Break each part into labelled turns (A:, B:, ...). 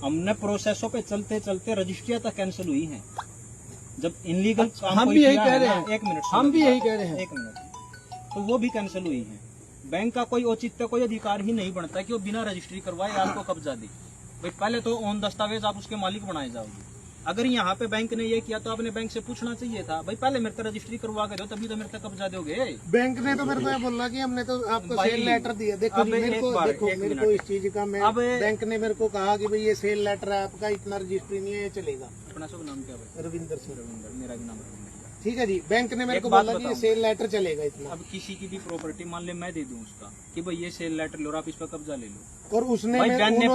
A: हमने प्रोसेसों पे चलते चलते रजिस्ट्रियां तक कैंसिल हुई हैं। जब इनलीगल
B: हम भी यही कह रहे हैं।
A: एक मिनट,
B: हम भी यही कह रहे हैं।
A: एक मिनट, तो वो भी कैंसिल हुई है। बैंक का कोई औचित्य, कोई अधिकार ही नहीं बनता कि वो बिना रजिस्ट्री करवाए आपको कब्जा दे। भाई पहले तो ऑन दस्तावेज आप उसके मालिक बनाए जाओगे। अगर यहाँ पे बैंक ने ये किया तो आपने बैंक से पूछना चाहिए था, भाई पहले मेरे को रजिस्ट्री करवा के दो तभी तो मेरे को कब्जा दोगे।
B: बैंक ने तो मेरे को ये बोला कि हमने तो आपको सेल लेटर दिया। देखो जी, मेरे को इस चीज का बैंक ने मेरे को कहा कि भाई ये सेल लेटर है आपका, इतना रजिस्ट्री नहीं है, ये चलेगा।
A: अपना शुभ नाम क्या है?
B: रविंदर सिंह।
A: रविंदर, मेरा भी नाम रविंदर।
B: ठीक है जी, बैंक ने मेरे को बोला कि ये सेल लेटर चलेगा इतना।
A: अब किसी की भी प्रॉपर्टी मान ले मैं दे दूं उसका कि भाई ये सेल लेटर लो, आप इस पर कब्जा ले लो,
B: और उसने
A: बयाने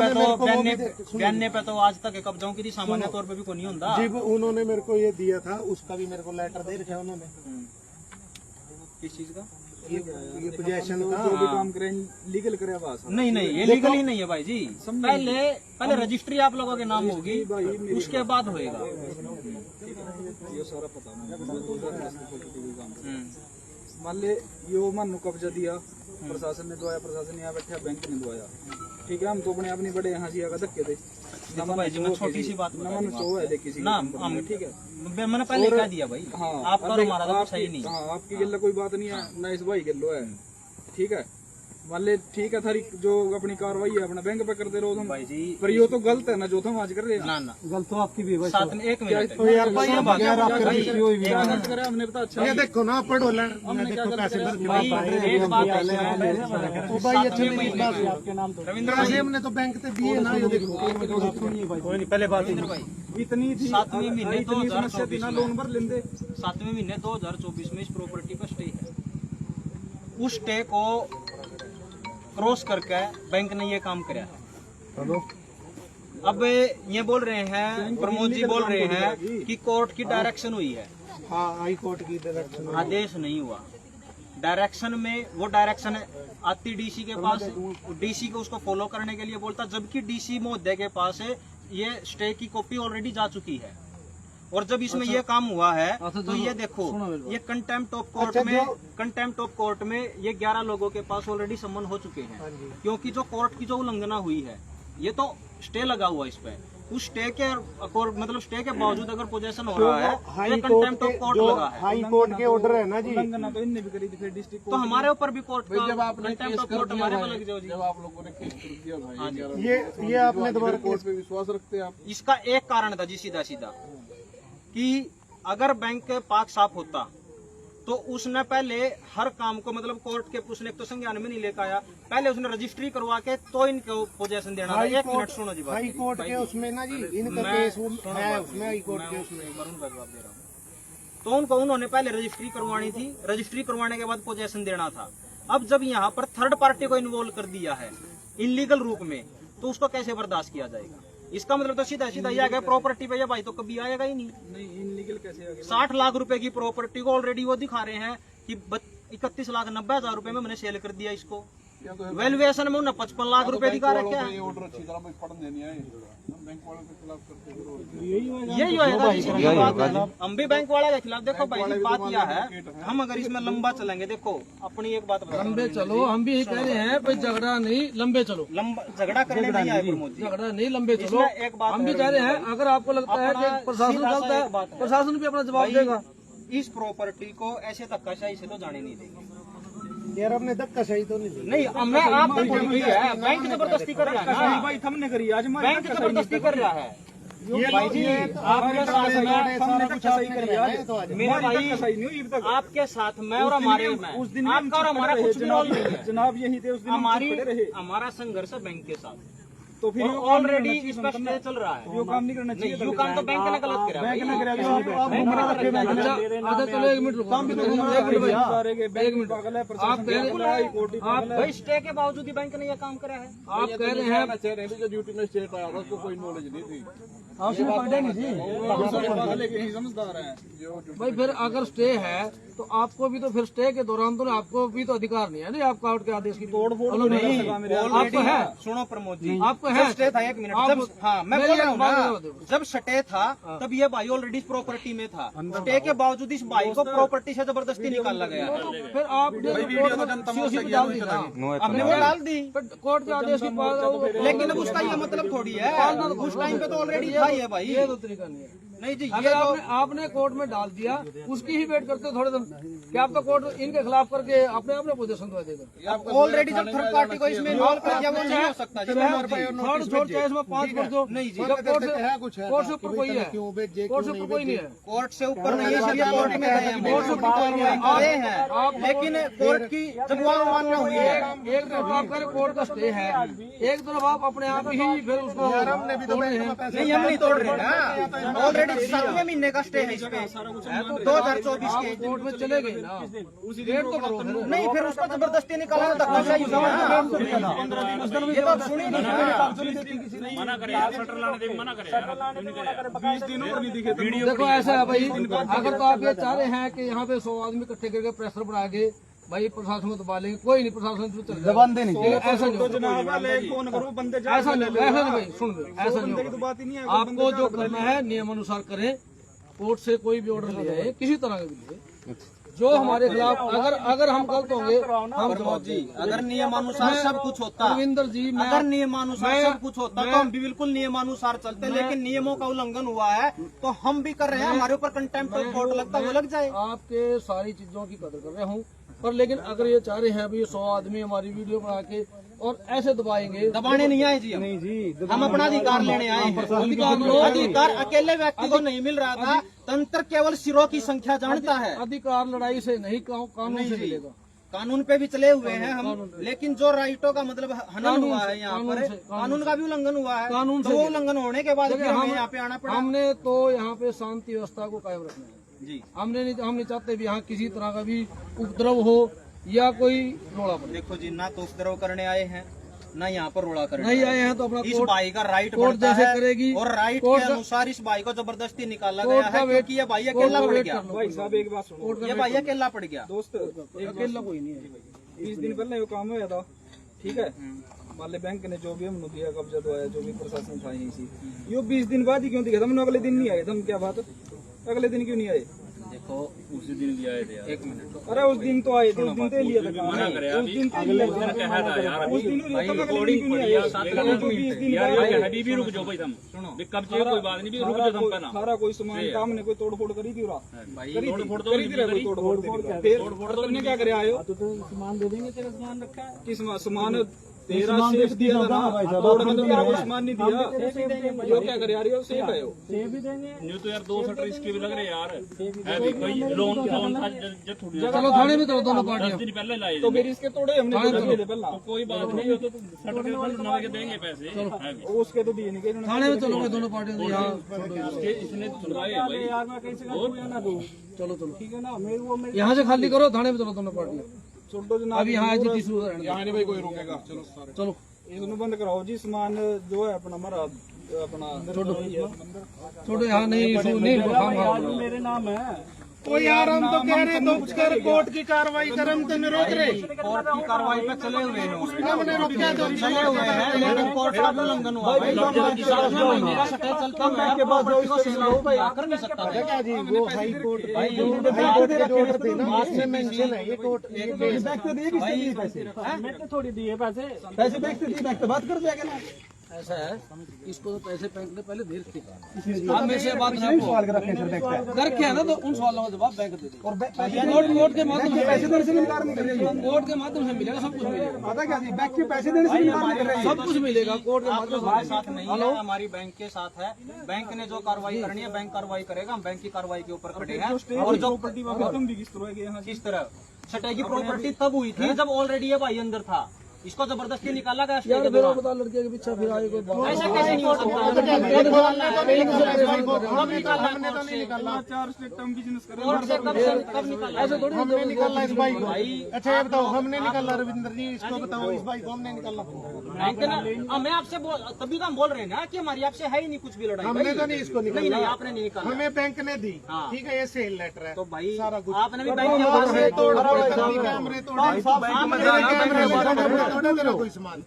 A: पे तो आज तक कब्जाओं की सामान्य तौर पे भी कोई नहीं होता
B: जी। उन्होंने मेरे को ये दिया था, उसका भी मेरे को लेटर दे रखा उन्होंने।
A: किस चीज का?
B: ये पोजेशन का
C: जो भी काम करें लीगल करे बस।
A: नहीं, ये लीगल ही नहीं है भाई जी। पहले रजिस्ट्री आप लोगों के नाम होगी, उसके बाद होएगा।
C: ये सारा पता मान ले यो मन कब्जा दिया, प्रशासन ने दवाया, प्रशासन यहाँ बैठा, बैंक ने दवाया। ठीक है, हम तो अपने अपने बड़े यहाँ से धक्के दे।
A: छोटी सी बात
C: है, ठीक है,
A: मैंने पहले कह दिया भाई। हाँ, आपका और हमारा तो सही नहीं।
C: हाँ, आपकी गल्ला कोई बात नहीं है ना, इस भाई गल्लो है। ठीक है, मान ले ठीक है, थारी जो अपनी कार्रवाई है अपना बैंक पे करते रहो तुम भाई जी, पर ये तो गलत है ना जो तुम आज कर रहे हैं।
A: ना
B: गलत तो आपकी भी है।
A: साथ में एक मिनट
C: हमने पता अच्छा
B: ये देखो ना पढ़ो देखो कैसे पैसे हमने तो बैंक से दिए ना। ये देखो पहले बात
C: इतनी थी,
A: 7वें महीने
C: 2024 बिना लोन भर लेंदे।
A: 7वें महीने 2024 में इस प्रॉपर्टी पर स्टे है। उस स्टे को क्रॉस करके बैंक ने ये काम किया। अब ये बोल रहे हैं, प्रमोद जी बोल रहे हैं कि कोर्ट की डायरेक्शन हुई है।
B: हाँ, हाई कोर्ट की डायरेक्शन,
A: आदेश नहीं हुआ। डायरेक्शन में वो डायरेक्शन आती डीसी के पास, डीसी को उसको फॉलो करने के लिए बोलता, जबकि डीसी महोदय के पास ये स्टे की कॉपी ऑलरेडी जा चुकी है। और जब इसमें ये काम हुआ है तो ये देखो, ये कंटेम्प्ट ऑफ कोर्ट में ये 11 लोगों के पास ऑलरेडी सम्मन हो चुके हैं, क्योंकि जो कोर्ट की जो उल्लंघना हुई है, ये तो स्टे लगा हुआ इस पे। उस स्टे के मतलब स्टे के बावजूद अगर पोजेशन हो रहा है, ये कंटेम्प्ट ऑफ कोर्ट लगा है।
B: हाई कोर्ट के ऑर्डर है ना जी,
C: उल्लंघना तो इनने भी करी थी, फिर डिस्ट्रिक्ट
A: तो हमारे ऊपर भी कोर्ट का
C: जब आपने
A: कंटेम्प्ट ऑफ कोर्ट हमारे पर लग जाओ जी।
C: जब आप लोगों ने केस कर दिया भाई,
B: ये आपने दोबारा
C: कोर्ट पे विश्वास रखते हैं आप?
A: इसका एक कारण था जी, सीधा कि अगर बैंक के पाक साफ होता तो उसने पहले हर काम को, मतलब कोर्ट के उसने एक तो संज्ञान में नहीं लेकर आया, पहले उसने रजिस्ट्री करवा के तो इनको पोजेशन देना था। एक मिनट सुनो जी,
B: हाई कोर्ट के उसमें ना जी, इनका केस है उसमें, हाई कोर्ट के उसमें
A: जवाब दे रहा हूँ। तो उनको उन्होंने पहले रजिस्ट्री करवानी थी, रजिस्ट्री करवाने के बाद पोजेशन देना था। अब जब यहाँ पर थर्ड पार्टी को इन्वॉल्व कर दिया है इलीगल रूप में, तो उसको कैसे बर्दाश्त किया जाएगा? इसका मतलब तो सीधा ये आ गया प्रॉपर्टी पे, या भाई तो कभी आएगा ही नहीं।
C: इनलीगल कैसे आ गया?
A: 60 लाख रुपए की प्रॉपर्टी को ऑलरेडी वो दिखा रहे हैं कि 31,90,000 रुपए में मैंने सेल कर दिया इसको। वैल्यूएशन में उन्हें 55 लाख रुपए दिखा रखे हैं।
C: ऑर्डर अच्छी तरह पढ़ देनी है, बैंक वालों के खिलाफ करते हैं।
A: यही होगा, हम भी बैंक वाले के खिलाफ। देखो भाई जी, बात यह है, हम अगर इसमें लंबा चलेंगे, देखो अपनी एक बात बता,
B: लंबे चलो, हम भी यही कह रहे हैं भाई, झगड़ा नहीं, लंबे चलो।
A: लंबा झगड़ा करने नहीं आए प्रमोद जी,
B: झगड़ा नहीं, लंबे चलो।
A: एक बात
B: हम भी कह रहे हैं, अगर आपको लगता है कि प्रशासन गलत है, प्रशासन भी अपना जवाब देगा।
A: इस प्रॉपर्टी को ऐसे धक्काशाही से तो जाने नहीं देंगे
B: यार। हमने धक्काशाही तो नहीं,
A: हमने आप तक बोली है, बैंक जबरदस्ती कर रहा है
C: भाई, हमने करी आज
A: बैंक जबरदस्ती कर रहा है। भाई जी, आपके साथ मेरे भाई, आपके साथ मैं और हमारे
C: उस दिन
A: आपका और हमारा कुछ भी रोल नहीं है।
C: जनाब यही थे उस दिन
A: हमारा संघर्ष है बैंक के साथ,
C: तो फिर
A: ऑलरेडी इस पर स्टे चल रहा है।
C: यो काम नहीं करना चाहिए।
A: यो काम तो बैंक ने गलत करा।
C: बैंक ने करा।
B: अच्छा चलो एक मिनट रुको,
C: एक मिनट पागल है,
A: आप भाई स्टे के बावजूद ही बैंक ने यह काम करा है।
B: आप कह रहे हैं
C: जो ड्यूटी में स्टेट आया था उसको कोई नॉलेज नहीं थी। समझदार है
B: भाई, फिर अगर स्टे है तो आपको भी, तो फिर स्टे के दौरान तो आपको भी तो अधिकार नहीं है ना, आप कोर्ट के आदेश की तोड़ फोड़
A: आपको है। सुनो प्रमोद जी,
B: आपको
A: जब स्टे था, एक मिनट, जब हाँ मैं बोल रहा हूँ ना, जब स्टे था तब ये भाई ऑलरेडी प्रॉपर्टी में था। स्टे के बावजूद इस भाई को प्रॉपर्टी से जबरदस्ती निकाला गया है।
C: फिर आपने
A: हमने वो डाल दी
C: कोर्ट के आदेश के बाद,
A: लेकिन अब उसका ये मतलब थोड़ी है, उस टाइम पे तो ऑलरेडी था ये भाई।
C: ये तो तरीका नहीं है।
A: नहीं जी,
C: अगर आपने कोर्ट में डाल दिया, उसकी ही वेट करते थोड़े दिन, क्या आप तो कोर्ट इनके खिलाफ करके अपने अपने पोजीशन दवा देगा।
A: ऑलरेडी जब थर्ड पार्टी को इसमें इन्वॉल्व कर दिया वो नहीं हो सकता जी।
C: थर्ड छोड़ चाहे इसमें 5 वर्ष दो,
A: नहीं जी,
C: कोर्ट से ऊपर कोई है, कोर्ट से ऊपर कोई नहीं है,
A: कोर्ट से ऊपर नहीं है, सिर्फ कोर्ट में गए हैं, कोर्ट से ऊपर कोई नहीं है। लेकिन कोर्ट की जब वो अवमानना हुई है,
C: एक तरफ आप कह कोर्ट का स्टे है, एक तरफ आप अपने आप ही फिर उसको
A: नहीं हम नहीं तोड़ रहे ना, ऑलरेडी 7वें महीने का स्टे है इस पे, 2024 के।
C: कोर्ट में चले गए ना, डेट तो करो फिर।
A: नहीं फिर उसको जबरदस्ती निकाला तो धक्काशाही हुई ना। ये तो सुनी नहीं,
D: मना करे यार, शटर लाने दे, मना करे यार,
C: 20 दिन और नहीं दिखे। देखो ऐसा है भाई, अगर तो आप ये चाह रहे हैं कि यहाँ पे 100 आदमी इकट्ठे करके प्रेशर बढ़ा के भाई प्रशासन को दबा लेंगे, कोई नहीं, प्रशासन जबान देने ऐसा नहीं, ऐसा नहीं भाई, सुन लो, ऐसा नहीं होगा। आपको जो करना है नियम अनुसार करें, कोर्ट से कोई भी ऑर्डर ले आए किसी तरह के भी ले, जो हमारे खिलाफ अगर हम गलत होंगे हम जवाब
A: जी। अगर नियमानुसार सब कुछ होता,
C: रविंदर जी,
A: अगर नियमानुसार सब कुछ होता तो हम भी बिल्कुल नियमानुसार चलते, लेकिन नियमों का उल्लंघन हुआ है तो हम भी कर रहे हैं, हमारे ऊपर कंटेम्प्ट कोर्ट लगता है वो लग जाए।
C: आपके सारी चीजों की कदर कर रहा हूँ, पर लेकिन अगर ये चाह रहे हैं अभी 100 आदमी हमारी वीडियो बना के और ऐसे दबाएंगे,
A: दबाने नहीं आए जी, नहीं जी, हम अपना अधिकार लेने आए हैं। अधिकार अकेले व्यक्ति को नहीं मिल रहा था, तंत्र केवल सिरों की संख्या जानता है।
C: अधिकार लड़ाई से नहीं, कानून से मिलेगा।
A: कानून पे भी चले हुए हैं हम, लेकिन जो राइटों का मतलब हनन हुआ है यहाँ पर, कानून का भी उल्लंघन हुआ है,
C: कानून
A: से उल्लंघन होने के बाद हमें यहाँ पे आना पड़ा।
C: हमने तो यहाँ पे शांति व्यवस्था को कायम रखना है
A: जी।
C: हम नहीं चाहते भी यहाँ किसी तरह का भी उपद्रव हो या कोई रोड़ा पड़े।
A: देखो जी, ना तो उपद्रव करने आए हैं, ना यहाँ पर रोड़ा करने
C: नहीं आए हैं, तो अपना
A: इस भाई का राइट
C: कोर्ट
A: बनता
C: जैसे
A: है
C: करेगी,
A: और राइट के अनुसार इस भाई को जबरदस्ती निकाला गया है, क्योंकि ये भाई अकेला पड़ गया।
C: भाई साहब एक बात सुनो,
A: ये भाई अकेला पड़ गया
C: दोस्त, अकेला कोई नहीं है। 20 दिन पहले ये काम हुआ था, ठीक है, मान बैंक ने जो भी हमने दिया कब्जा दवाया, जो भी प्रशासन था यहीं से, ये 20 दिन बाद ही क्यों दिखा था? हमने अगले दिन नहीं आए थे, हम क्या बात, अगले दिन क्यों नहीं आए?
A: देखो उसी दिन भी आए थे, एक मिनट,
C: अरे उस दिन तो आए थे, उस दिन तो लिया था, उस दिन तो उस दिन
D: भी रुक जाओ भाई, तुम सुनो कब चाहिए कोई बात नहीं, भी रुक जाओ, तुम ना
C: सारा कोई सामान काम ने कोई तोड़ फोड़ करी थी,
D: तोड़ फोड़ तो
C: फिर तुमने क्या करे आयो? सामान दे देंगे, तेरा सामान रखा है, किस सामान तेरा सेफ दिया था ना, तोड़ने तो तेरा कोई सामान नहीं दिया, जो क्या करे यार, ये सेफ है, सेफ भी देंगे।
D: न्यू तो यार 2 शटर इसके भी लग रहे यार, है भी भाई, लोन था जब थोड़ी,
C: चलो थाने में चलो दोनों पार्टियां,
D: 10 दिन पहले लाए
C: तो फिर इसके तोड़े हमने पहले,
D: तो कोई बात नहीं, तो शटर के फंड नवा के देंगे पैसे, है भी
C: उसके तो दिए नहीं, थाने में चलोगे दोनों पार्टियां यहाँ,
D: इसने सुनवाए भाई यार, मैं कैसे
C: चलो ठीक है ना, यहाँ से खाली करो, थाने में चलो दोनों पार्टियां, अभी यहाँ जी शुरू यहाँ नहीं भाई कोई रोकेगा, चलो इसमें बंद कराओ जी, सामान जो है अपना हमारा अपना छोड़ो यहाँ नहीं, मेरे नाम है।
B: तो यार हम तो कह रहे हैं तो कर कोर्ट की कार्रवाई कर, हम तो नहीं रोक रहे,
A: कोर्ट की कार्रवाई पे चले हुए हैं,
B: हमने रोका तो
A: चले हुए हैं, लेकिन कोर्ट का भी उल्लंघन हुआ भाई। मेरा शटर चलता, मैं के बाद को कर नहीं सकता
B: क्या जी, वो हाई कोर्ट के ऑर्डर थे ना, उसमें मेंशन है ये कोर्ट,
C: थोड़ी दिए पैसे बैक से दिए, बैक तो बात कर जाएगा ना, ऐसा है, इसको तो पैसे बैंक ने पहले दे रखे, आप में से बात रखे है ना, तो उन सवालों का जवाब बैंक दे देगा, और कोर्ट के माध्यम से पैसे देने से इनकार नहीं कर रही है, कोर्ट के माध्यम से मिलेगा, सब कुछ मिलेगा, पता क्या जी, बैंक के पैसे देने से इनकार नहीं कर रही है, सब कुछ मिलेगा कोर्ट के माध्यम से।
A: हमारे साथ नहीं है, हमारी बैंक के साथ है, बैंक ने जो कार्रवाई करनी है बैंक कार्रवाई करेगा, हम बैंक की कार्रवाई के ऊपर खड़े हैं। और जो किस तरह छठे की प्रॉपर्टी तब हुई थी जब ऑलरेडी ये भाई अंदर था, इसको जबरदस्ती निकाला गया स्टे के दौरान।
C: बता लड़के के पीछे फिर आए कोई
A: ऐसा कैसे नहीं हो सकता?
B: ऐसे थोड़ी हमने निकाला इस भाई को। अच्छा ये बताओ, हमने निकाला रविंद्र जी, इसको बताओ, इस भाई को हमने निकाला।
A: मैं आपसे तभी तो हम बोल रहे हैं ना कि हमारी आपसे है ही नहीं कुछ भी लड़ाई।
B: हमने तो नहीं इसको निकाला,
A: नहीं आपने नहीं निकाला,
B: हमें बैंक ने दी, ठीक है, ये सेल लेटर है।
A: तो भाई
B: सारा कुछ
A: आपने भी बैंक के पास
B: कैमरे तोड़े, कोई सामान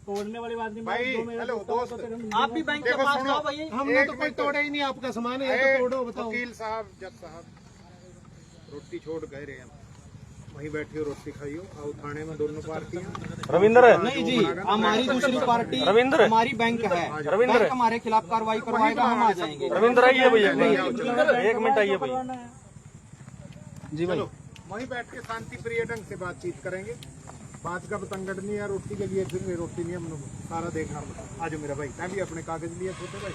D: तोड़ने वाली बात नहीं
B: भाई हेलो दोस्त,
A: आप भी बैंक के
B: देखो
A: पास
B: सुनो,
A: जाओ भाई।
B: हमने तो कोई तोड़ा ही नहीं आपका सामान है, ये तो तोड़ो बताओ। वकील साहब, जज साहब, रोटी छोड़ गए रहे हम, वहीं बैठे हो रोटी खाइयो, आओ थाने में दोनों पार्टियां।
E: रविंद्र
A: नहीं जी, हमारी दूसरी पार्टी
E: रविंद्र
A: हमारी बैंक है,
E: रविंद्र
A: बैंक हमारे खिलाफ कार्रवाई करवाएगा, हम आ जाएंगे।
E: रविंद्र आइए भैया, एक मिनट आइए भैया।
A: जी भाई,
B: चलो वहीं बैठ के शांति प्रिय ढंग से बातचीत करेंगे। बात का पतंगड़ नहीं है, रोटी के लिए फिर रोटी नहीं, हम सारा देखना। आज मेरा भाई, मैं भी अपने कागज लिए छोटे भाई,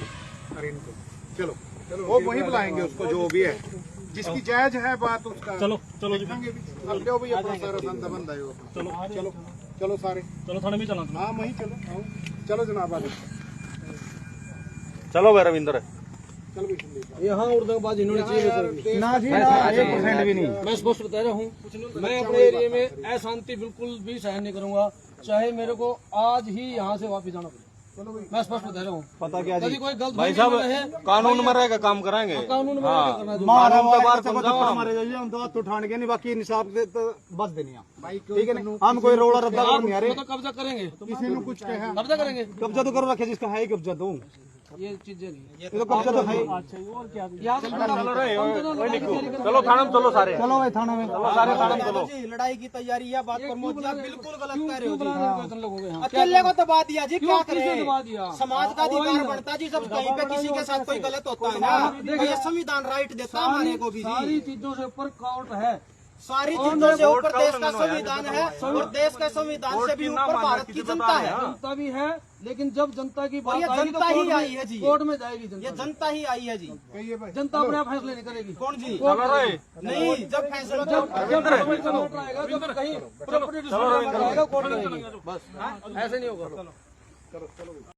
B: अरे इनको चलो चलो वो वही बुलाएंगे उसको, जो भी है जिसकी जायज है बात उसका।
D: चलो चलो जी,
B: अब लो भी अपना सारा धंधा बंद है वो।
D: चलो
B: चलो चलो सारे,
D: चलो थाने में चला।
B: हाँ वहीं चलो, आओ चलो जनाब, आगे
E: चलो भाई रविंद्र,
B: चलो भी सुन
C: यहाँ औरंगाबाद इन्होंने चाहिए
B: ना जी,
E: 1% भी नहीं।
C: मैं स्पष्ट बता रहा हूँ, मैं अपने एरिया में अशांति बिल्कुल भी सहन नहीं करूंगा, चाहे मेरे को आज ही यहाँ से वापस जाना पड़े। मैं स्पष्ट बता रहा हूँ,
E: पता क्या
C: यदि कोई गलत
E: भाई साहब, कानून में रहेगा काम कराएंगे।
C: कानून में करना जो
E: कानून पे बाहर समझाओ हम।
B: हम तो हाथ उठाने के नहीं, बाकी निशाब से तो बस देनी है, ठीक है ना। हम कोई रोड़ा रद्दा कर नहीं आ रहे,
C: तो कब्जा करेंगे,
B: किसी ने कुछ कहा
C: कब्जा करेंगे,
B: कब्जा तो करो रखे, जिसका है ही कब्जा दो,
C: ये चीजें नहीं।
B: ये तो कब्जा तो है ही।
E: चलो थाने में चलो सारे,
B: चलो भाई थाने में,
E: सारे थाने में चलो।
A: जी लड़ाई की तैयारी है, बात प्रमोद जी आप बिल्कुल गलत कह रहे हो जी।
C: इतने लोग हो गए यहाँ।
A: अकेले को दबा दिया जी, क्या
C: किसने
A: करें?
C: दबा दिया?
A: समाज का अधिकार बनता जी, जब कहीं पे किसी के साथ कोई गलत होता है ना, तो ये संविधान राइट देता है हमारे को भी
C: सारी
A: जी।
C: चीजों से ऊपर कोर्ट है,
A: सारी चीजों से ऊपर देश का संविधान है, और देश के संविधान से भी ऊपर भारत की जनता है।
C: जनता भी है, लेकिन जब जनता की
A: और
C: बात
A: ये
C: आएगी तो
A: जनता ही
C: कोर्ट
A: आई है जी।
C: में- कोर्ट में जाएगी
A: ये
C: जनता।
A: जनता ही आई है जी।
C: जनता अपने आप फैसले नहीं करेगी।
A: कौन जी?
C: नहीं,
A: नहीं, जब फैसला
C: जब कोर्ट आएगा, जब कहीं प्रॉपर्टी डिस्प्यूट आएगा, कोर्ट करेगी। बस ऐसे नहीं होगा।